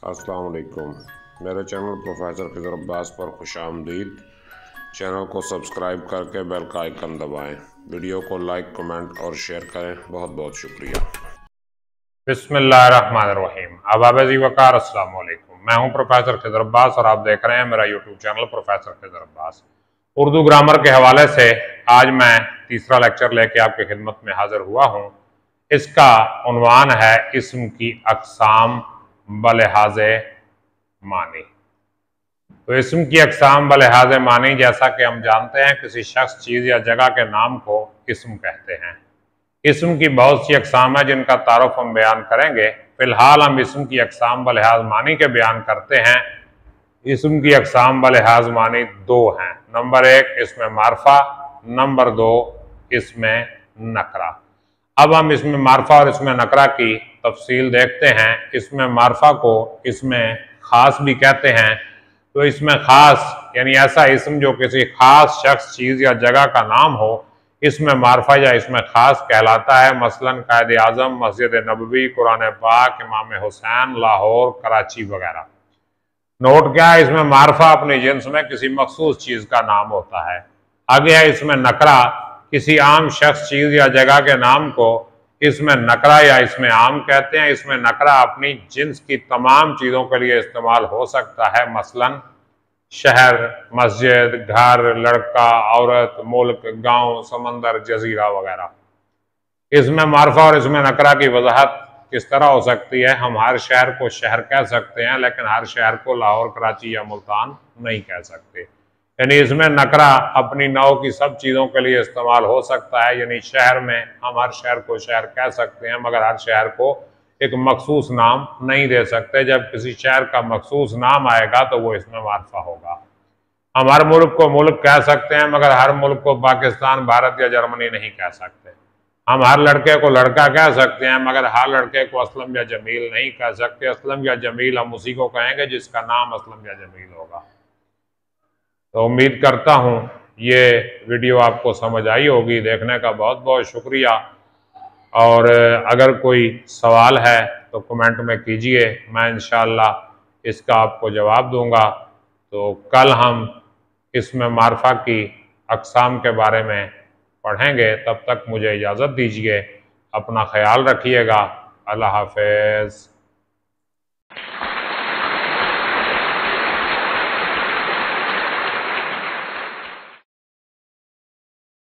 السلام علیکم، میرے چینل پروفیسر خضر عباس پر خوش آمدید۔ چینل کو سبسکرائب کر کے بیل کا آئیکن دبائیں، ویڈیو کو لائک، کمنٹ اور شیئر کریں۔ بہت بہت شکریہ۔ بسم اللہ الرحمن الرحیم۔ احباب عزیز وقار، السلام علیکم۔ میں ہوں پروفیسر خضر عباس اور آپ دیکھ رہے ہیں میرا یوٹیوب چینل پروفیسر خضر عباس۔ اردو گرامر کے حوالے سے آج میں تیسرا لیکچر لے کے آپ کی خدمت میں حاضر ہوا ہوں۔ اس کا عنوان ہے اسم کی اقسام بلحاظ معنی۔ تو اسم کی اقسام بلحاظ معنی، جیسا کہ ہم جانتے ہیں، کسی شخص، چیز یا جگہ کے نام کو اسم کہتے ہیں۔ اسم کی بہت سی اقسام ہیں جن کا تعارف ہم بیان کریں گے۔ فی الحال ہم اسم کی اقسام بلحاظ معنی کے بیان کرتے ہیں۔ اسم کی اقسام بلحاظ معنی دو ہیں۔ نمبر ایک اسم معرفہ، نمبر دو اسم نکرہ۔ اب ہم اسم معرفہ اور اسم نکرہ کی تفصیل دیکھتے ہیں۔ اسم معرفہ کو اسم خاص بھی کہتے ہیں۔ تو اسم خاص یعنی ایسا اسم جو کسی خاص شخص، چیز یا جگہ کا نام ہو، اسم معرفہ یا اسم خاص کہلاتا ہے۔ مثلا قائد اعظم، مسجد نبوی، قرآن پاک، امام حسین، لاہور، کراچی وغیرہ۔ نوٹ کیا ہے، اسم معرفہ اپنی جنس میں کسی مخصوص چیز کا نام ہوتا ہے۔ آگے ہے اسم نکرہ، کسی عام شخص، چیز یا جگہ کے نام کو اسم نکرہ یا اسم عام کہتے ہیں۔ اسم نکرہ اپنی جنس کی تمام چیزوں کے لیے استعمال ہو سکتا ہے، مثلا شہر، مسجد، گھر، لڑکا، عورت، ملک، گاؤں، سمندر، جزیرہ وغیرہ۔ اسم معرفہ اور اسم نکرہ کی وضاحت کس طرح ہو سکتی ہے؟ ہم ہر شہر کو شہر کہہ سکتے ہیں، لیکن ہر شہر کو لاہور، کراچی یا ملتان نہیں کہہ سکتے۔ یعنی اسم نکرہ اپنی نوع کی سب چیزوں کے لیے استعمال ہو سکتا ہے۔ یعنی شہر میں ہم ہر شہر کو شہر کہہ سکتے ہیں، مگر ہر شہر کو ایک مخصوص نام نہیں دے سکتے۔ جب کسی شہر کا مخصوص نام آئے گا تو وہ اسم معرفہ ہوگا۔ ہم ہر ملک کو ملک کہہ سکتے ہیں، مگر ہر ملک کو پاکستان، بھارت یا جرمنی نہیں کہہ سکتے۔ ہم ہر لڑکے کو لڑکا کہہ سکتے ہیں، مگر ہر لڑکے کو اسلم یا جمیل نہیں کہہ سکتے۔ اسلم یا جمیل ہم اسی کو کہیں گے جس کا نام اسلم یا جمیل ہوگا۔ تو امید کرتا ہوں یہ ویڈیو آپ کو سمجھ آئی ہوگی۔ دیکھنے کا بہت بہت شکریہ، اور اگر کوئی سوال ہے تو کمنٹ میں کیجئے، میں انشاءاللہ اس کا آپ کو جواب دوں گا۔ تو کل ہم اسم معرفہ کی اقسام کے بارے میں پڑھیں گے۔ تب تک مجھے اجازت دیجئے، اپنا خیال رکھیے گا۔ اللہ حافظ۔